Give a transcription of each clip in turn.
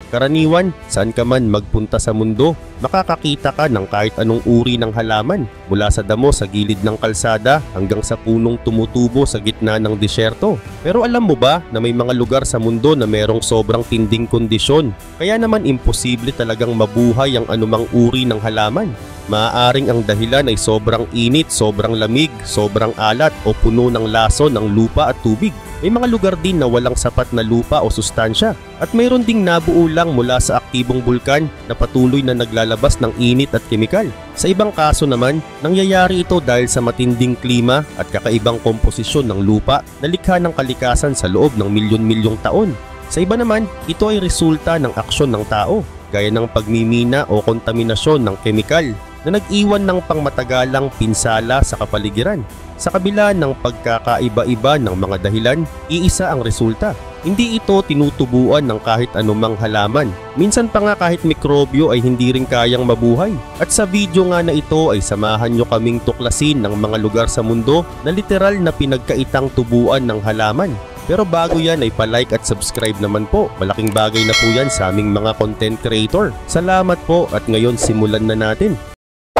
Karaniwan, saan ka man magpunta sa mundo, makakakita ka ng kahit anong uri ng halaman, mula sa damo sa gilid ng kalsada hanggang sa punong tumutubo sa gitna ng disyerto. Pero alam mo ba na may mga lugar sa mundo na merong sobrang tinding kondisyon, kaya naman imposible talagang mabuhay ang anumang uri ng halaman? Maaaring ang dahilan ay sobrang init, sobrang lamig, sobrang alat o puno ng laso ng lupa at tubig. May mga lugar din na walang sapat na lupa o sustansya. At mayroon ding nabuo lang mula sa aktibong bulkan na patuloy na naglalabas ng init at kemikal. Sa ibang kaso naman, nangyayari ito dahil sa matinding klima at kakaibang komposisyon ng lupa na likha ng kalikasan sa loob ng milyon-milyong taon. Sa iba naman, ito ay resulta ng aksyon ng tao, gaya ng pagmimina o kontaminasyon ng kemikal na nag-iwan ng pangmatagalang pinsala sa kapaligiran. Sa kabila ng pagkakaiba-iba ng mga dahilan, iisa ang resulta. Hindi ito tinutubuan ng kahit anumang halaman. Minsan pa nga kahit mikrobyo ay hindi rin kayang mabuhay. At sa video nga na ito ay samahan nyo kaming tuklasin ng mga lugar sa mundo na literal na pinagkaitang tubuan ng halaman. Pero bago yan ay pa-like at subscribe naman po. Malaking bagay na po yan sa aming mga content creator. Salamat po at ngayon simulan na natin.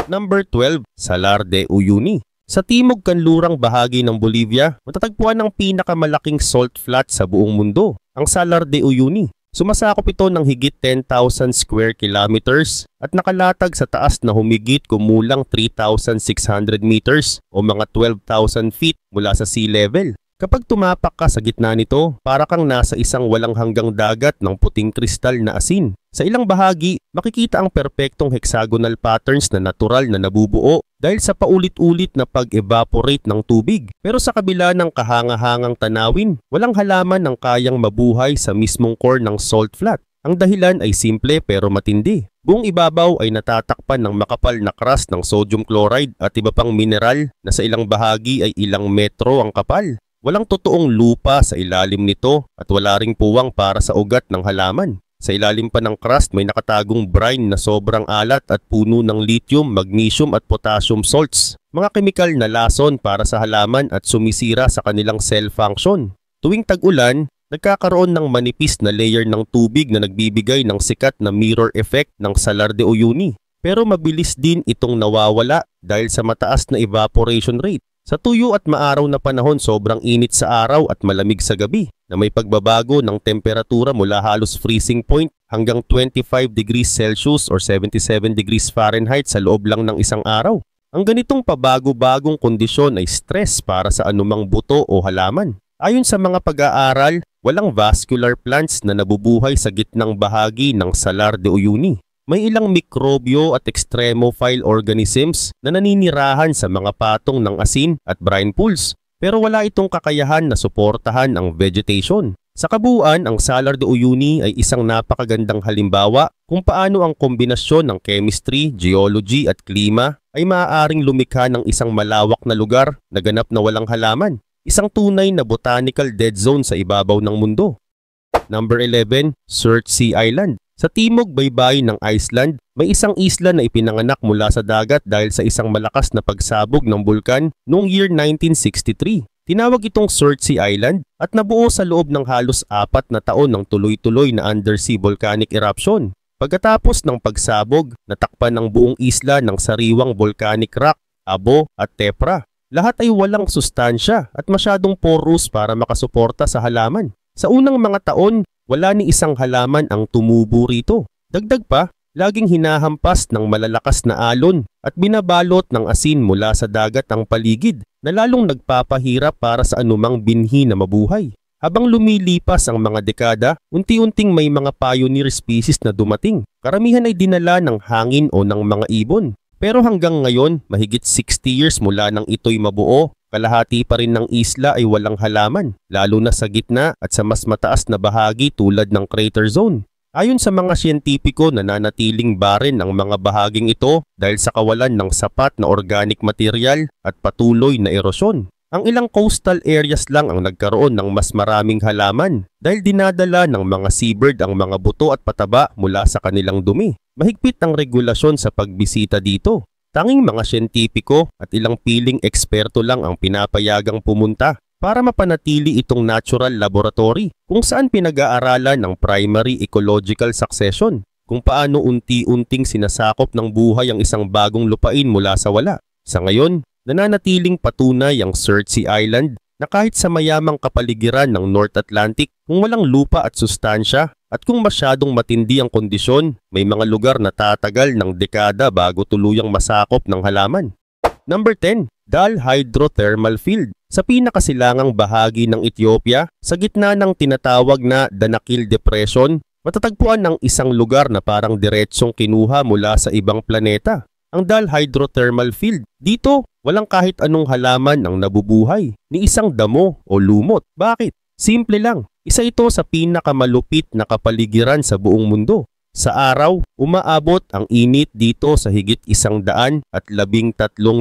Number 12, Salar de Uyuni. Sa timog kanlurang bahagi ng Bolivia, matatagpuan ang pinakamalaking salt flat sa buong mundo, ang Salar de Uyuni. Sumasakop ito ng higit 10,000 square kilometers at nakalatag sa taas na humigit kumulang 3,600 meters o mga 12,000 feet mula sa sea level. Kapag tumapak ka sa gitna nito, para kang nasa isang walang hanggang dagat ng puting kristal na asin. Sa ilang bahagi, makikita ang perpektong hexagonal patterns na natural na nabubuo dahil sa paulit-ulit na pag-evaporate ng tubig. Pero sa kabila ng kahanga-hangang tanawin, walang halaman ang kayang mabuhay sa mismong core ng salt flat. Ang dahilan ay simple pero matindi. Buong ibabaw ay natatakpan ng makapal na crust ng sodium chloride at iba pang mineral na sa ilang bahagi ay ilang metro ang kapal. Walang totoong lupa sa ilalim nito at wala ring puwang para sa ugat ng halaman. Sa ilalim pa ng crust may nakatagong brine na sobrang alat at puno ng lithium, magnesium at potassium salts. Mga kemikal na lason para sa halaman at sumisira sa kanilang cell function. Tuwing tag-ulan, nagkakaroon ng manipis na layer ng tubig na nagbibigay ng sikat na mirror effect ng Salar de Uyuni. Pero mabilis din itong nawawala dahil sa mataas na evaporation rate. Sa tuyo at maaraw na panahon, sobrang init sa araw at malamig sa gabi na may pagbabago ng temperatura mula halos freezing point hanggang 25 degrees Celsius or 77 degrees Fahrenheit sa loob lang ng isang araw. Ang ganitong pabago-bagong kondisyon ay stress para sa anumang buto o halaman. Ayon sa mga pag-aaral, walang vascular plants na nabubuhay sa gitnang bahagi ng Salar de Uyuni. May ilang mikrobyo at extremophile organisms na naninirahan sa mga patong ng asin at brine pools, pero wala itong kakayahan na suportahan ang vegetation. Sa kabuuan, ang Salar de Uyuni ay isang napakagandang halimbawa kung paano ang kombinasyon ng chemistry, geology at klima ay maaaring lumikha ng isang malawak na lugar na ganap na walang halaman. Isang tunay na botanical dead zone sa ibabaw ng mundo. Number 11, Surtsey Island. Sa timog baybayin ng Iceland, may isang isla na ipinanganak mula sa dagat dahil sa isang malakas na pagsabog ng bulkan noong year 1963. Tinawag itong Surtsey Island at nabuo sa loob ng halos 4 na taon ng tuloy-tuloy na undersea volcanic eruption. Pagkatapos ng pagsabog, natakpan ng buong isla ng sariwang volcanic rock, abo at tepra. Lahat ay walang sustansya at masyadong porous para makasuporta sa halaman. Sa unang mga taon, wala ni isang halaman ang tumubo rito. Dagdag pa, laging hinahampas ng malalakas na alon at binabalot ng asin mula sa dagat ang paligid na lalong nagpapahirap para sa anumang binhi na mabuhay. Habang lumilipas ang mga dekada, unti-unting may mga pioneer species na dumating. Karamihan ay dinala ng hangin o ng mga ibon. Pero hanggang ngayon, mahigit 60 years mula nang ito'y mabuo, kalahati pa rin ng isla ay walang halaman, lalo na sa gitna at sa mas mataas na bahagi tulad ng crater zone. Ayon sa mga siyentipiko, nananatiling barren ang mga bahaging ito dahil sa kawalan ng sapat na organic material at patuloy na erosyon. Ang ilang coastal areas lang ang nagkaroon ng mas maraming halaman dahil dinadala ng mga seabird ang mga buto at pataba mula sa kanilang dumi. Mahigpit ang regulasyon sa pagbisita dito. Tanging mga siyentipiko at ilang piling eksperto lang ang pinapayagang pumunta. para mapanatili itong natural laboratory kung saan pinag-aaralan ng primary ecological succession, kung paano unti-unting sinasakop ng buhay ang isang bagong lupain mula sa wala. Sa ngayon, nananatiling patunay ang Surtsey Island na kahit sa mayamang kapaligiran ng North Atlantic, kung walang lupa at sustansya at kung masyadong matindi ang kondisyon, may mga lugar na tatagal ng dekada bago tuluyang masakop ng halaman. Number 10. Dal Hydrothermal Field. Sa pinakasilangang bahagi ng Ethiopia, sa gitna ng tinatawag na Danakil Depression, matatagpuan ng isang lugar na parang diretsong kinuha mula sa ibang planeta. Ang Dal Hydrothermal Field. Dito, walang kahit anong halaman ang nabubuhay, ni isang damo o lumot. Bakit? Simple lang. Isa ito sa pinakamalupit na kapaligiran sa buong mundo. Sa araw, umaabot ang init dito sa higit 113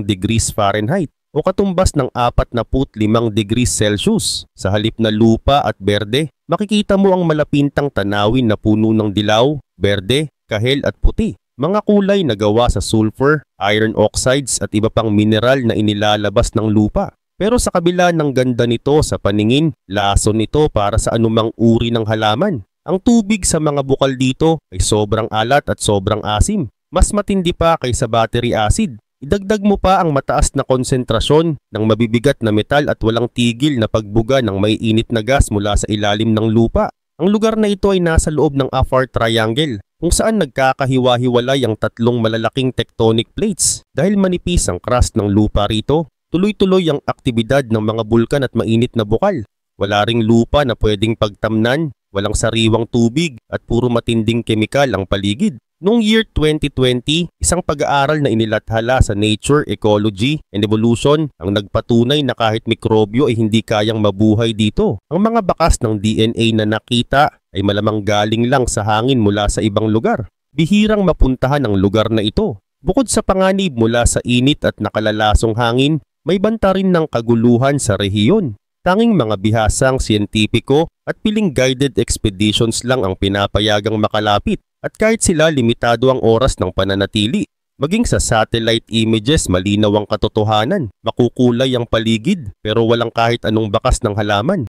degrees Fahrenheit o katumbas ng 45 degrees Celsius. Sa halip na lupa at berde, makikita mo ang malapintang tanawin na puno ng dilaw, berde, kahel at puti. Mga kulay na gawa sa sulfur, iron oxides at iba pang mineral na inilalabas ng lupa. Pero sa kabila ng ganda nito sa paningin, lason nito para sa anumang uri ng halaman. Ang tubig sa mga bukal dito ay sobrang alat at sobrang asim. Mas matindi pa kaysa battery acid. Idagdag mo pa ang mataas na konsentrasyon ng mabibigat na metal at walang tigil na pagbuga ng may init na gas mula sa ilalim ng lupa. Ang lugar na ito ay nasa loob ng Afar Triangle, kung saan nagkakahiwa-hiwalay ang tatlong malalaking tectonic plates. Dahil manipis ang crust ng lupa rito, tuloy-tuloy ang aktibidad ng mga bulkan at mainit na bukal. Wala ring lupa na pwedeng pagtamnan, walang sariwang tubig at puro matinding kemikal ang paligid. Noong year 2020, isang pag-aaral na inilathala sa Nature, Ecology and Evolution ang nagpatunay na kahit mikrobyo ay hindi kayang mabuhay dito. Ang mga bakas ng DNA na nakita ay malamang galing lang sa hangin mula sa ibang lugar. Bihirang mapuntahan ang lugar na ito. Bukod sa panganib mula sa init at nakalalasong hangin, may banta rin ng kaguluhan sa rehiyon. Tanging mga bihasang siyentipiko at piling guided expeditions lang ang pinapayagang makalapit. At kahit sila limitado ang oras ng pananatili, maging sa satellite images malinaw ang katotohanan. Makukulay ang paligid pero walang kahit anong bakas ng halaman.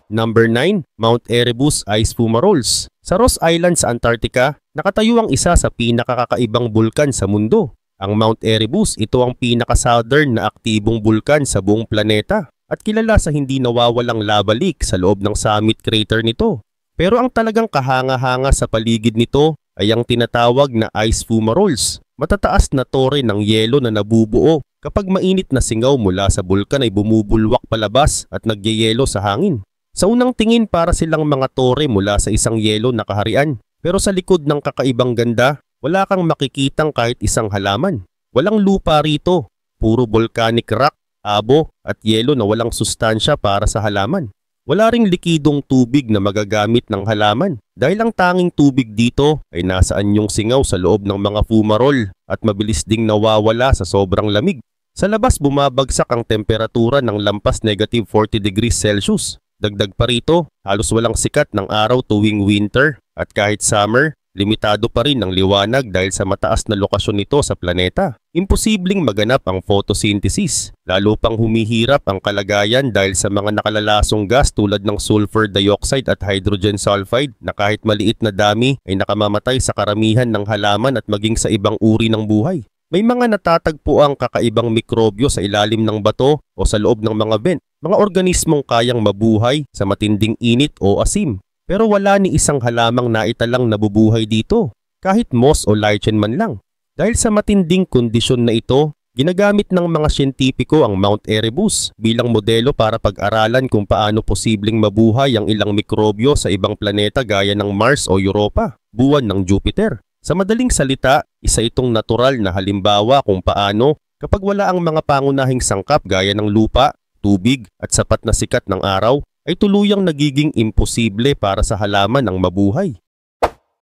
Number 9. Mount Erebus Ice Fumaroles. Sa Ross Island sa Antarctica, nakatayo ang isa sa pinakakakaibang bulkan sa mundo. Ang Mount Erebus, ito ang pinaka-southern na aktibong bulkan sa buong planeta at kilala sa hindi nawawalang lava leak sa loob ng summit crater nito. Pero ang talagang kahanga-hanga sa paligid nito ay ang tinatawag na ice fumaroles, matataas na tore ng yelo na nabubuo kapag mainit na singaw mula sa bulkan ay bumubulwak palabas at nagyayelo sa hangin. Sa unang tingin para silang mga tore mula sa isang yelo na kaharian, pero sa likod ng kakaibang ganda, wala kang makikitang kahit isang halaman. Walang lupa rito, puro volcanic rock, abo at yelo na walang sustansya para sa halaman. Wala ring likidong tubig na magagamit ng halaman dahil ang tanging tubig dito ay nasa anyong singaw sa loob ng mga fumarole at mabilis ding nawawala sa sobrang lamig. Sa labas bumabagsak ang temperatura ng lampas negative 40 degrees Celsius. Dagdag pa rito, halos walang sikat ng araw tuwing winter at kahit summer, limitado pa rin ang liwanag dahil sa mataas na lokasyon nito sa planeta. Imposibleng maganap ang photosynthesis, lalo pang humihirap ang kalagayan dahil sa mga nakalalasong gas tulad ng sulfur dioxide at hydrogen sulfide na kahit maliit na dami ay nakamamatay sa karamihan ng halaman at maging sa ibang uri ng buhay. May mga natatagpo ang kakaibang mikrobyo sa ilalim ng bato o sa loob ng mga vent, mga organismong kayang mabuhay sa matinding init o asim. Pero wala ni isang halamang naitalang nabubuhay dito, kahit moss o lichen man lang. Dahil sa matinding kondisyon na ito, ginagamit ng mga siyentipiko ang Mount Erebus bilang modelo para pag-aralan kung paano posibleng mabuhay ang ilang mikrobyo sa ibang planeta gaya ng Mars o Europa, buwan ng Jupiter. Sa madaling salita, isa itong natural na halimbawa kung paano kapag wala ang mga pangunahing sangkap gaya ng lupa, tubig at sapat na sikat ng araw, ay tuluyang nagiging imposible para sa halaman ang mabuhay.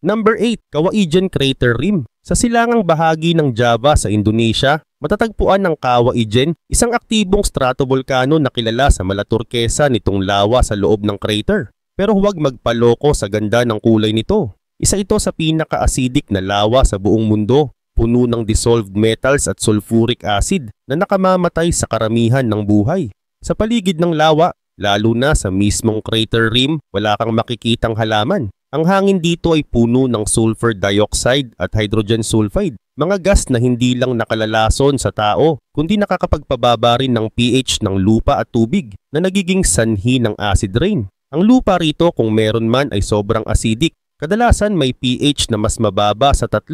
Number 8. Cawaijan Crater Rim. Sa silangang bahagi ng Java sa Indonesia, matatagpuan ng Cawaijan, isang aktibong stratovolcano na kilala sa malaturkesa nitong lawa sa loob ng crater. Pero huwag magpaloko sa ganda ng kulay nito. Isa ito sa pinaka-acidic na lawa sa buong mundo, puno ng dissolved metals at sulfuric acid na nakamamatay sa karamihan ng buhay. Sa paligid ng lawa, lalo na sa mismong crater rim, wala kang makikitang halaman. Ang hangin dito ay puno ng sulfur dioxide at hydrogen sulfide, mga gas na hindi lang nakalalason sa tao, kundi nakakapagpababa rin ng pH ng lupa at tubig na nagiging sanhi ng acid rain. Ang lupa rito kung meron man ay sobrang acidic, kadalasan may pH na mas mababa sa 3,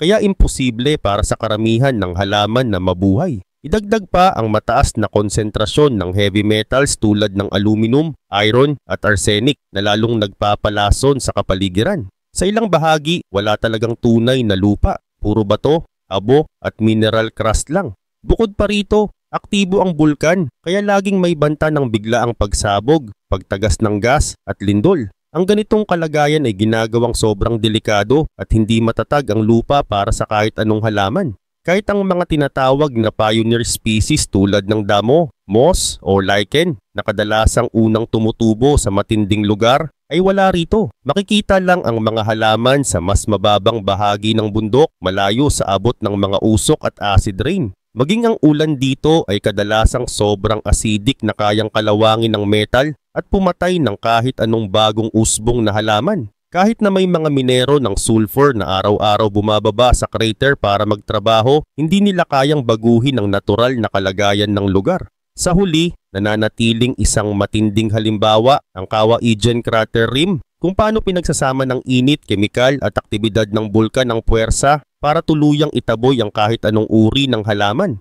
kaya imposible para sa karamihan ng halaman na mabuhay. Idagdag pa ang mataas na konsentrasyon ng heavy metals tulad ng aluminum, iron at arsenic na lalong nagpapalason sa kapaligiran. Sa ilang bahagi, wala talagang tunay na lupa, puro bato, abo at mineral crust lang. Bukod pa rito, aktibo ang bulkan kaya laging may banta ng biglaang pagsabog, pagtagas ng gas at lindol. Ang ganitong kalagayan ay ginagawang sobrang delikado at hindi matatag ang lupa para sa kahit anong halaman. Kahit ang mga tinatawag na pioneer species tulad ng damo, moss o lichen na kadalasang unang tumutubo sa matinding lugar ay wala rito. Makikita lang ang mga halaman sa mas mababang bahagi ng bundok malayo sa abot ng mga usok at acid rain. Maging ang ulan dito ay kadalasang sobrang acidic na kayang kalawangin ng metal at pumatay ng kahit anong bagong usbong na halaman. Kahit na may mga minero ng sulfur na araw-araw bumababa sa crater para magtrabaho, hindi nila kayang baguhin ang natural na kalagayan ng lugar. Sa huli, nananatiling isang matinding halimbawa ang Cauayan Crater Rim kung paano pinagsasama ng init, kemikal at aktibidad ng bulkan ang puwersa para tuluyang itaboy ang kahit anong uri ng halaman.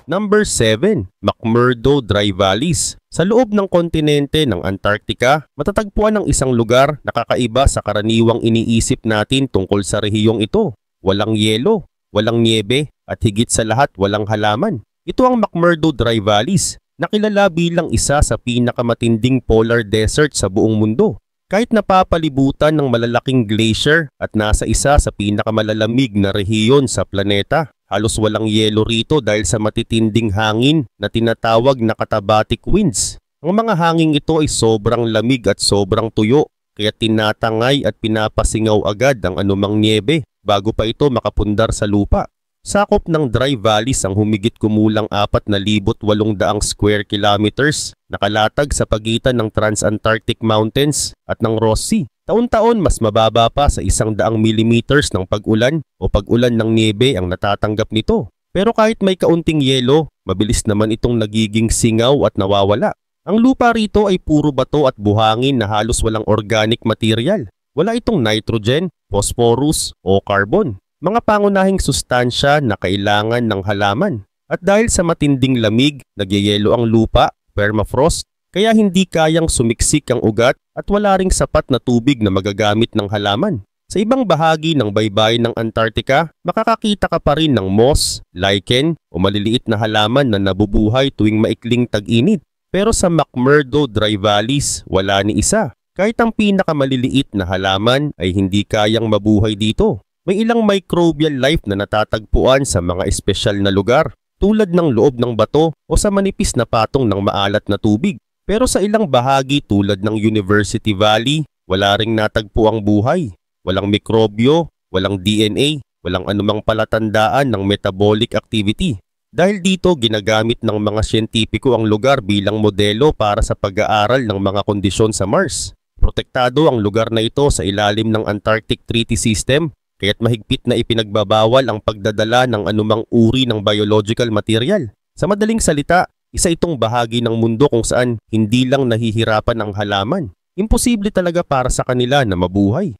Number 7. McMurdo Dry Valleys. Sa loob ng kontinente ng Antarctica, matatagpuan ang isang lugar na kakaiba sa karaniwang iniisip natin tungkol sa rehiyong ito. Walang yelo, walang niebe, at higit sa lahat walang halaman. Ito ang McMurdo Dry Valleys, na kilala bilang isa sa pinakamatinding polar desert sa buong mundo. Kahit napapalibutan ng malalaking glacier at nasa isa sa pinakamalalamig na rehiyon sa planeta, halos walang yelo rito dahil sa matitinding hangin na tinatawag na katabatic winds. Ang mga hangin ito ay sobrang lamig at sobrang tuyo, kaya tinatangay at pinapasingaw agad ang anumang niebe bago pa ito makapundar sa lupa. Sakop ng Dry Valleys ang humigit kumulang 4,800 square kilometers, nakalatag sa pagitan ng Transantarctic Mountains at ng Ross Sea. Taon-taon mas mababa pa sa 100 millimeters ng pag-ulan o pag-ulan ng niebe ang natatanggap nito. Pero kahit may kaunting yelo, mabilis naman itong nagiging singaw at nawawala. Ang lupa rito ay puro bato at buhangin na halos walang organic material. Wala itong nitrogen, phosphorus o carbon, mga pangunahing sustansya na kailangan ng halaman. At dahil sa matinding lamig, nagyayelo ang lupa, permafrost, kaya hindi kayang sumiksik ang ugat at wala ring sapat na tubig na magagamit ng halaman. Sa ibang bahagi ng baybayin ng Antarctica, makakakita ka pa rin ng moss, lichen o maliliit na halaman na nabubuhay tuwing maikling tag-init. Pero sa McMurdo Dry Valleys, wala ni isa. Kahit ang pinakamaliliit na halaman ay hindi kayang mabuhay dito. May ilang microbial life na natatagpuan sa mga espesyal na lugar, tulad ng loob ng bato o sa manipis na patong ng maalat na tubig. Pero sa ilang bahagi tulad ng University Valley, wala ring natagpo ang buhay. Walang mikrobyo, walang DNA, walang anumang palatandaan ng metabolic activity. Dahil dito ginagamit ng mga siyentipiko ang lugar bilang modelo para sa pag-aaral ng mga kondisyon sa Mars. Protektado ang lugar na ito sa ilalim ng Antarctic Treaty System, kaya't mahigpit na ipinagbabawal ang pagdadala ng anumang uri ng biological material. Sa madaling salita, isa itong bahagi ng mundo kung saan hindi lang nahihirapan ang halaman. Imposible talaga para sa kanila na mabuhay.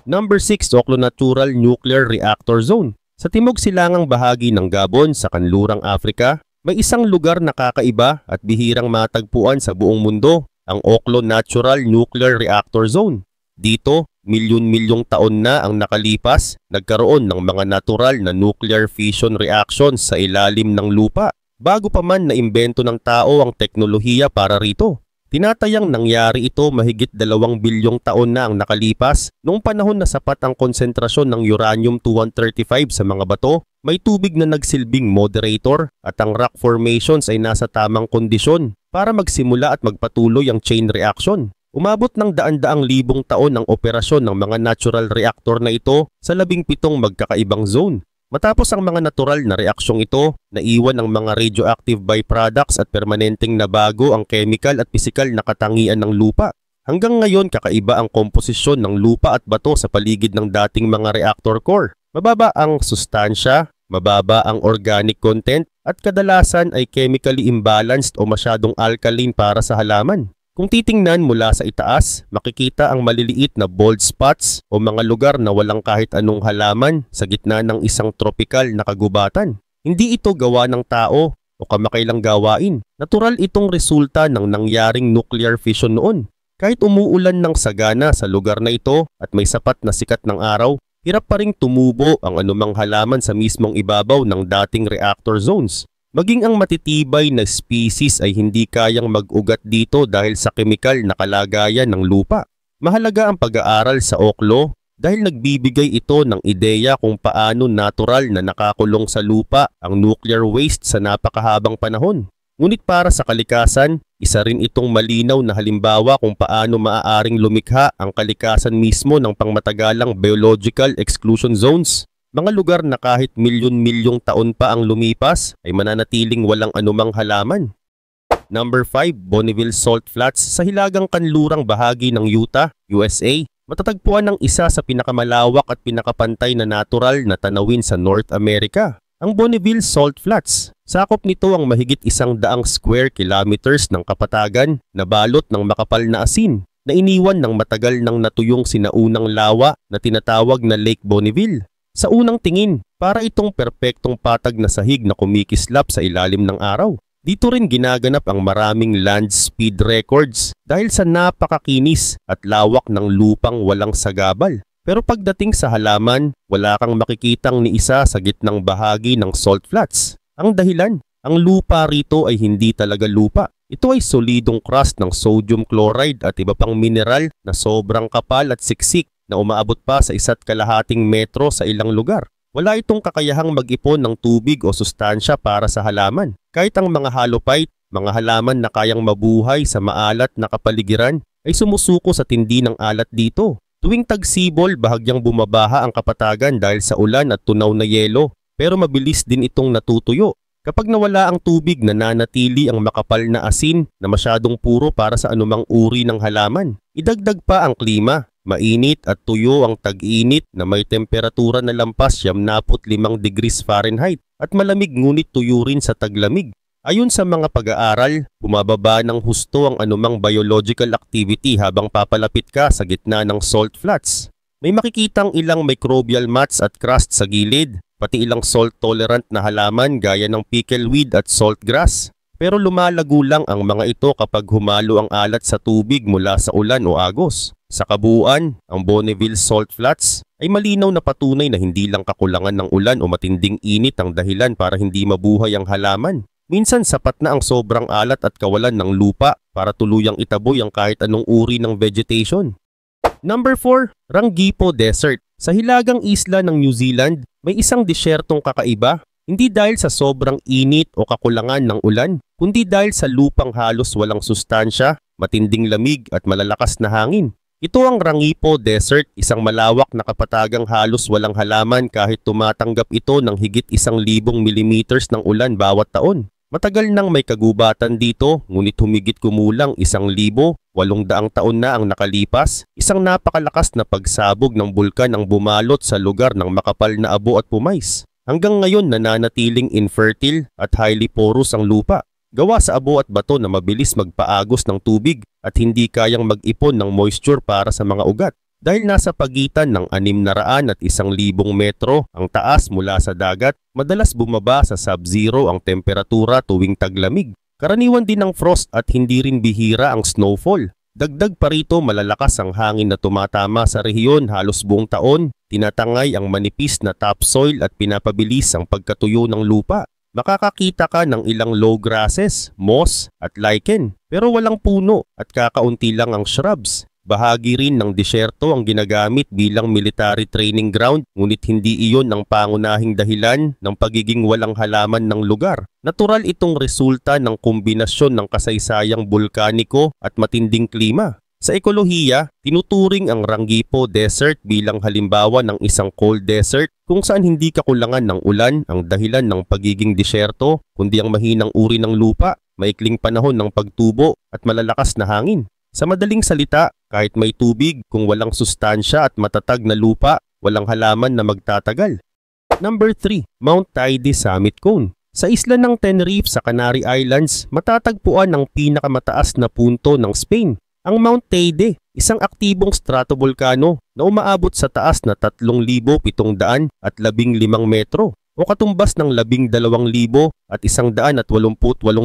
Number 6. Oklo Natural Nuclear Reactor Zone. Sa timog silangang bahagi ng Gabon sa kanlurang Afrika, may isang lugar na kakaiba at bihirang matagpuan sa buong mundo, ang Oklo Natural Nuclear Reactor Zone. Dito, milyon-milyong taon na ang nakalipas, nagkaroon ng mga natural na nuclear fission reactions sa ilalim ng lupa. Bago pa man naimbento ng tao ang teknolohiya para rito. Tinatayang nangyari ito mahigit 2 bilyong taon na ang nakalipas noong panahon na sapat ang konsentrasyon ng uranium-235 sa mga bato, may tubig na nagsilbing moderator at ang rock formations ay nasa tamang kondisyon para magsimula at magpatuloy ang chain reaction. Umabot ng daan-daang libong taon ang operasyon ng mga natural reactor na ito sa 17 magkakaibang zone. Matapos ang mga natural na reaksyong ito, naiwan ang mga radioactive byproducts at permanenteng nabago ang chemical at pisikal na katangian ng lupa. Hanggang ngayon, kakaiba ang komposisyon ng lupa at bato sa paligid ng dating mga reactor core. Mababa ang sustansya, mababa ang organic content, at kadalasan ay chemically imbalanced o masyadong alkaline para sa halaman. Kung titingnan mula sa itaas, makikita ang maliliit na bald spots o mga lugar na walang kahit anong halaman sa gitna ng isang tropikal na kagubatan. Hindi ito gawa ng tao o kamakailang gawain. Natural itong resulta ng nangyaring nuclear fission noon. Kahit umuulan ng sagana sa lugar na ito at may sapat na sikat ng araw, hirap pa ring tumubo ang anumang halaman sa mismong ibabaw ng dating reactor zones. Maging ang matitibay na species ay hindi kayang mag-ugat dito dahil sa kemikal na kalagayan ng lupa. Mahalaga ang pag-aaral sa Oklo dahil nagbibigay ito ng ideya kung paano natural na nakakulong sa lupa ang nuclear waste sa napakahabang panahon. Ngunit para sa kalikasan, isa rin itong malinaw na halimbawa kung paano maaaring lumikha ang kalikasan mismo ng pangmatagalang biological exclusion zones. Mga lugar na kahit milyon-milyong taon pa ang lumipas ay mananatiling walang anumang halaman. Number 5. Bonneville Salt Flats sa hilagang kanlurang bahagi ng Utah, USA. Matatagpuan ng isa sa pinakamalawak at pinakapantay na natural na tanawin sa North America. Ang Bonneville Salt Flats. Sakop nito ang mahigit 100 square kilometers ng kapatagan na balot ng makapal na asin na iniwan ng matagal ng natuyong sinaunang lawa na tinatawag na Lake Bonneville. Sa unang tingin, para itong perpektong patag na sahig na kumikislap sa ilalim ng araw. Dito rin ginaganap ang maraming land speed records dahil sa napakakinis at lawak ng lupang walang sagabal. Pero pagdating sa halaman, wala kang makikitang ni isa sa gitnang bahagi ng salt flats. Ang dahilan, ang lupa rito ay hindi talaga lupa. Ito ay solidong crust ng sodium chloride at iba pang mineral na sobrang kapal at siksik na umaabot pa sa 1.5 metro sa ilang lugar. Wala itong kakayahang mag-ipon ng tubig o sustansya para sa halaman. Kahit ang mga halophyte, mga halaman na kayang mabuhay sa maalat na kapaligiran, ay sumusuko sa tindi ng alat dito. Tuwing tagsibol, bahagyang bumabaha ang kapatagan dahil sa ulan at tunaw na yelo, pero mabilis din itong natutuyo. Kapag nawala ang tubig, nananatili ang makapal na asin na masyadong puro para sa anumang uri ng halaman. Idagdag pa ang klima. Mainit at tuyo ang tag-init na may temperatura na lampas 75 degrees Fahrenheit at malamig ngunit tuyo rin sa taglamig. Ayon sa mga pag-aaral, bumababa ng husto ang anumang biological activity habang papalapit ka sa gitna ng salt flats. May makikitang ilang microbial mats at crust sa gilid, pati ilang salt-tolerant na halaman gaya ng pickleweed at saltgrass. Pero lumalago lang ang mga ito kapag humalo ang alat sa tubig mula sa ulan o agos. Sa kabuuan, ang Bonneville Salt Flats ay malinaw na patunay na hindi lang kakulangan ng ulan o matinding init ang dahilan para hindi mabuhay ang halaman. Minsan sapat na ang sobrang alat at kawalan ng lupa para tuluyang itaboy ang kahit anong uri ng vegetation. Number 4. Rangipo Desert. Sa hilagang isla ng New Zealand, may isang disyertong kakaiba. Hindi dahil sa sobrang init o kakulangan ng ulan, kundi dahil sa lupang halos walang sustansya, matinding lamig at malalakas na hangin. Ito ang Rangipo Desert, isang malawak na kapatagang halos walang halaman kahit tumatanggap ito ng higit 1,000 millimeters ng ulan bawat taon. Matagal nang may kagubatan dito, ngunit humigit kumulang 1,800 taon na ang nakalipas. Isang napakalakas na pagsabog ng bulkan ang bumalot sa lugar ng makapal na abo at pumais. Hanggang ngayon nananatiling infertile at highly porous ang lupa. Gawa sa abo at bato na mabilis magpaagos ng tubig at hindi kayang mag-ipon ng moisture para sa mga ugat. Dahil nasa pagitan ng 600 at 1,000 metro ang taas mula sa dagat, madalas bumaba sa sub-zero ang temperatura tuwing taglamig. Karaniwan din ang frost at hindi rin bihira ang snowfall. Dagdag pa rito malalakas ang hangin na tumatama sa rehiyon halos buong taon, tinatangay ang manipis na topsoil at pinapabilis ang pagkatuyo ng lupa. Makakakita ka ng ilang low grasses, moss at lichen, pero walang puno at kakaunti lang ang shrubs. Bahagi rin ng disyerto ang ginagamit bilang military training ground, ngunit hindi iyon ang pangunahing dahilan ng pagiging walang halaman ng lugar. Natural itong resulta ng kombinasyon ng kasaysayang bulkaniko at matinding klima. Sa ekolohiya, tinuturing ang Rangipo Desert bilang halimbawa ng isang cold desert kung saan hindi kakulangan ng ulan ang dahilan ng pagiging disyerto, kundi ang mahinang uri ng lupa, maikling panahon ng pagtubo at malalakas na hangin. Sa madaling salita, kahit may tubig, kung walang sustansya at matatag na lupa, walang halaman na magtatagal. Number 3. Mount Teide Summit Cone. Sa isla ng Tenerife sa Canary Islands, matatagpuan ang pinakamataas na punto ng Spain, ang Mount Teide, isang aktibong stratovolcano na umaabot sa taas na 3,715 metro o katumbas ng 12,188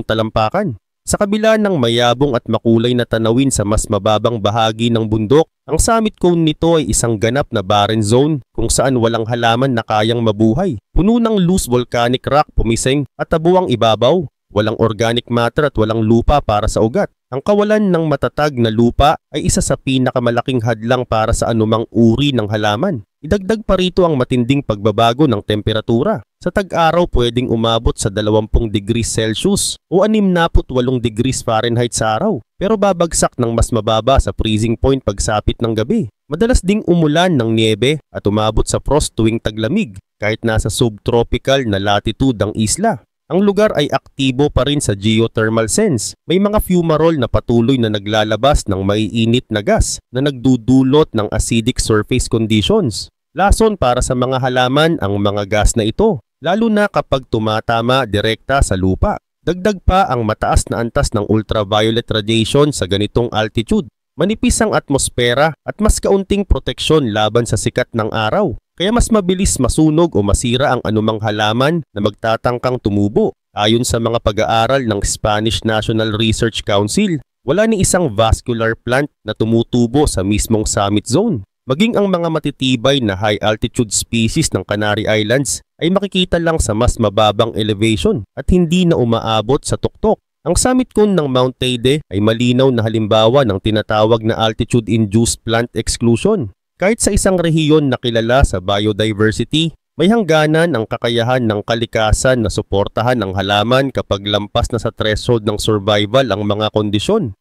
talampakan. Sa kabila ng mayabong at makulay na tanawin sa mas mababang bahagi ng bundok, ang summit cone nito ay isang ganap na barren zone kung saan walang halaman na kayang mabuhay. Puno ng loose volcanic rock pumising at tabuang ibabaw, walang organic matter at walang lupa para sa ugat. Ang kawalan ng matatag na lupa ay isa sa pinakamalaking hadlang para sa anumang uri ng halaman. Idagdag pa rito ang matinding pagbabago ng temperatura. Sa tag-araw pwedeng umabot sa 20 degrees Celsius o 68 degrees Fahrenheit sa araw, pero babagsak ng mas mababa sa freezing point pagsapit ng gabi. Madalas ding umulan ng niebe at umabot sa frost tuwing taglamig kahit nasa subtropical na latitude ang isla. Ang lugar ay aktibo pa rin sa geothermal sense. May mga fumarole na patuloy na naglalabas ng maiinit na gas na nagdudulot ng acidic surface conditions. Lason para sa mga halaman ang mga gas na ito, lalo na kapag tumatama direkta sa lupa. Dagdag pa ang mataas na antas ng ultraviolet radiation sa ganitong altitude. Manipis ang atmosfera at mas kaunting proteksyon laban sa sikat ng araw. Kaya mas mabilis masunog o masira ang anumang halaman na magtatangkang tumubo. Ayon sa mga pag-aaral ng Spanish National Research Council, wala ni isang vascular plant na tumutubo sa mismong summit zone. Maging ang mga matitibay na high-altitude species ng Canary Islands ay makikita lang sa mas mababang elevation at hindi na umaabot sa tuktok. Ang summit cone ng Mount Teide ay malinaw na halimbawa ng tinatawag na altitude-induced plant exclusion. Kahit sa isang rehiyon na kilala sa biodiversity, may hangganan ang kakayahan ng kalikasan na suportahan ang halaman kapag lampas na sa threshold ng survival ang mga kondisyon.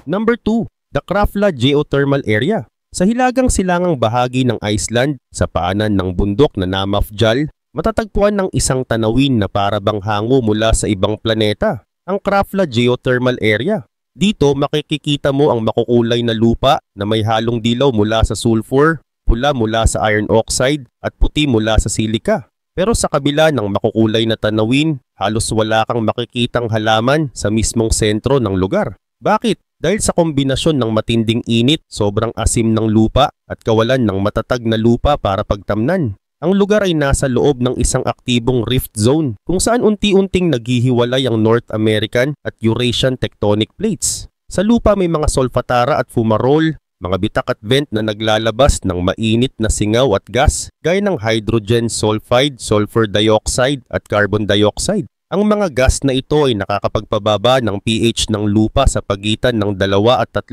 Number 2. The Krafla Geothermal Area. Sa hilagang silangang bahagi ng Iceland, sa paanan ng bundok na Namafjall, matatagpuan ng isang tanawin na parabang hango mula sa ibang planeta, ang Krafla Geothermal Area. Dito makikikita mo ang makukulay na lupa na may halong dilaw mula sa sulfur, pula mula sa iron oxide at puti mula sa silika. Pero sa kabila ng makukulay na tanawin, halos wala kang makikitang halaman sa mismong sentro ng lugar. Bakit? Dahil sa kombinasyon ng matinding init, sobrang asim ng lupa at kawalan ng matatag na lupa para pagtamnan. Ang lugar ay nasa loob ng isang aktibong rift zone kung saan unti-unting naghihiwalay ang North American at Eurasian tectonic plates. Sa lupa may mga solfatara at fumarole, mga bitak at vent na naglalabas ng mainit na singaw at gas gaya ng hydrogen sulfide, sulfur dioxide at carbon dioxide. Ang mga gas na ito ay nakakapagpababa ng pH ng lupa sa pagitan ng 2 at 3.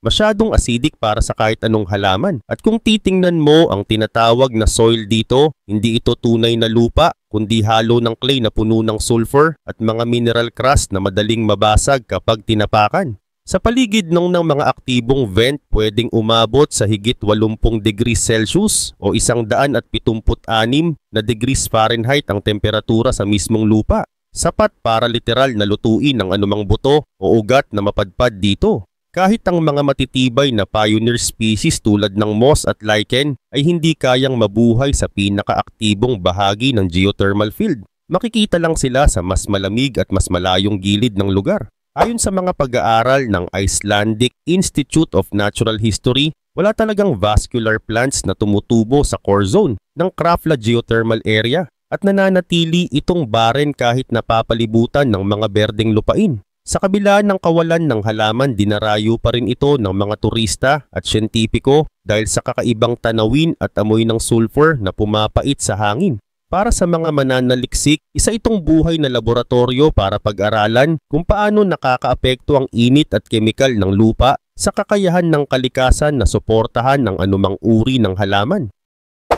Masyadong acidic para sa kahit anong halaman. At kung titingnan mo ang tinatawag na soil dito, hindi ito tunay na lupa, kundi halo ng clay na puno ng sulfur at mga mineral crust na madaling mabasag kapag tinapakan. Sa paligid ng mga aktibong vent, pwedeng umabot sa higit 80 degrees Celsius o 176 na degrees Fahrenheit ang temperatura sa mismong lupa. Sapat para literal na lutuin ang anumang buto o ugat na mapadpad dito. Kahit ang mga matitibay na pioneer species tulad ng moss at lichen ay hindi kayang mabuhay sa pinakaaktibong bahagi ng geothermal field. Makikita lang sila sa mas malamig at mas malayong gilid ng lugar. Ayon sa mga pag-aaral ng Icelandic Institute of Natural History, wala talagang vascular plants na tumutubo sa core zone ng Krafla Geothermal Area at nananatili itong barren kahit napapalibutan ng mga berdeng lupain. Sa kabila ng kawalan ng halaman, dinarayo pa rin ito ng mga turista at siyentipiko dahil sa kakaibang tanawin at amoy ng sulfur na pumapait sa hangin. Para sa mga mananaliksik, isa itong buhay na laboratorio para pag-aralan kung paano nakakaapekto ang init at kemikal ng lupa sa kakayahan ng kalikasan na suportahan ng anumang uri ng halaman.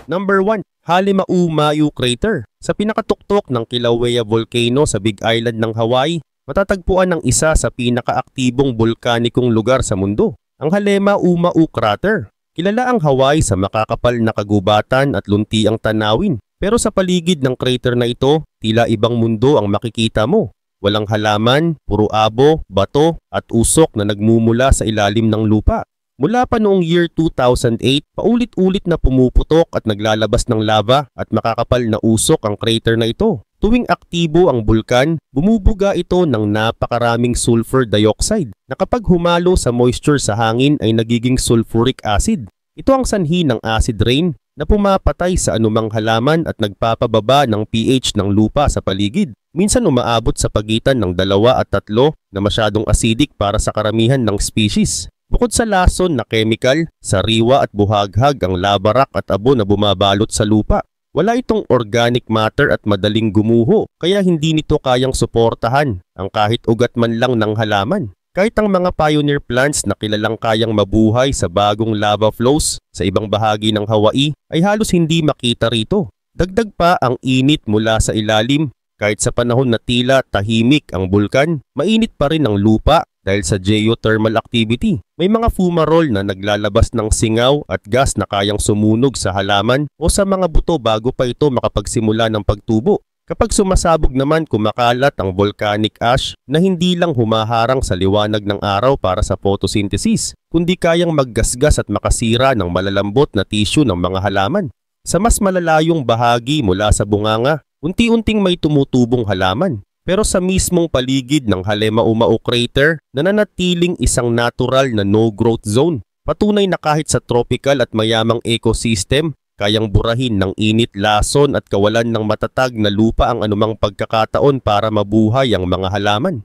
Number 1. Halemaú Mayo Crater. Sa pinakatuktok ng Kilauea Volcano sa Big Island ng Hawaii, matatagpuan ang isa sa pinakaaktibong bulkanikong lugar sa mundo. Ang Halema Umau Crater. Kilala ang Hawaii sa makakapal na kagubatan at luntiang tanawin. Pero sa paligid ng crater na ito, tila ibang mundo ang makikita mo. Walang halaman, puro abo, bato at usok na nagmumula sa ilalim ng lupa. Mula pa noong year 2008, paulit-ulit na pumuputok at naglalabas ng lava at makakapal na usok ang crater na ito. Tuwing aktibo ang bulkan, bumubuga ito ng napakaraming sulfur dioxide na kapag humalo sa moisture sa hangin ay nagiging sulfuric acid. Ito ang sanhi ng acid rain na pumapatay sa anumang halaman at nagpapababa ng pH ng lupa sa paligid. Minsan umaabot sa pagitan ng 2 at 3 na masyadong acidic para sa karamihan ng species. Bukod sa lason na chemical, sariwa at buhaghag ang lava rock at abo na bumabalot sa lupa. Wala itong organic matter at madaling gumuho, kaya hindi nito kayang suportahan ang kahit ugat man lang ng halaman. Kahit ang mga pioneer plants na kilalang kayang mabuhay sa bagong lava flows sa ibang bahagi ng Hawaii ay halos hindi makita rito. Dagdag pa ang init mula sa ilalim. Kahit sa panahon na tila tahimik ang bulkan, mainit pa rin ang lupa dahil sa geothermal activity. May mga fumarole na naglalabas ng singaw at gas na kayang sumunog sa halaman o sa mga buto bago pa ito makapagsimula ng pagtubo. Kapag sumasabog naman, kumakalat ang volcanic ash na hindi lang humaharang sa liwanag ng araw para sa photosynthesis, kundi kayang maggasgas at makasira ng malalambot na tissue ng mga halaman. Sa mas malalayong bahagi mula sa bunganga, unti-unting may tumutubong halaman. Pero sa mismong paligid ng Halema Umau Crater, nananatiling isang natural na no-growth zone. Patunay na kahit sa tropical at mayamang ecosystem, kayang burahin ng init, lason at kawalan ng matatag na lupa ang anumang pagkakataon para mabuhay ang mga halaman.